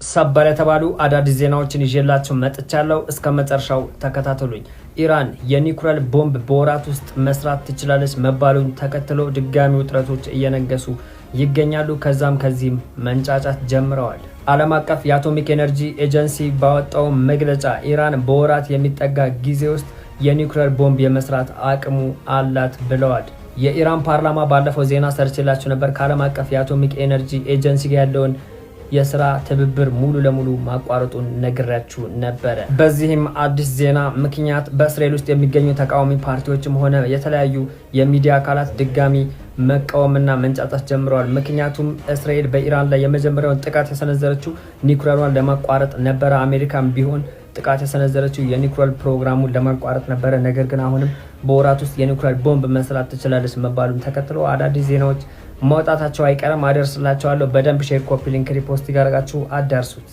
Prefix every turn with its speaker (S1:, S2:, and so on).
S1: ሰበር የተባሉ አዳዲስ ዜናዎችን ይዤላችሁ መጥቻለሁ። እስከ መጨረሻው ተከታተሉኝ። ኢራን የኒውክሌር ቦምብ በወራት ውስጥ መስራት ትችላለች መባሉን ተከትሎ ድጋሚ ውጥረቶች እየነገሱ ይገኛሉ። ከዚህም መንጫጫት ጀምረዋል። ዓለም አቀፍ የአቶሚክ ኤነርጂ ኤጀንሲ ባወጣው መግለጫ ኢራን በወራት የሚጠጋ ጊዜ ውስጥ የኒውክሌር ቦምብ የመስራት አቅሙ አላት ብለዋል። የኢራን ፓርላማ ባለፈው ዜና ሰርችላችሁ ነበር። ከዓለም አቀፍ የአቶሚክ ኤነርጂ ኤጀንሲ ጋር ያለውን የስራ ትብብር ሙሉ ለሙሉ ማቋረጡን ነግራችሁ ነበረ። በዚህም አዲስ ዜና ምክንያት በእስራኤል ውስጥ የሚገኙ ተቃዋሚ ፓርቲዎችም ሆነ የተለያዩ የሚዲያ አካላት ድጋሚ መቃወምና መንጫጫት ጀምረዋል። ምክንያቱም እስራኤል በኢራን ላይ የመጀመሪያውን ጥቃት የሰነዘረችው ኒውክሌሯን ለማቋረጥ ነበረ። አሜሪካም ቢሆን ጥቃት የሰነዘረችው የኒውክሌር ፕሮግራሙን ለማቋረጥ ነበረ። ነገር ግን አሁንም በወራት ውስጥ የኒውክሌር ቦምብ መስራት ትችላለች መባሉን ተከትሎ አዳዲስ ዜናዎች ማውጣታቸው አይቀርም። አደርስላችኋለሁ። በደንብ ሼር፣ ኮፒ ሊንክ፣ ሪፖስት ያደርጋችሁ አዳርሱት።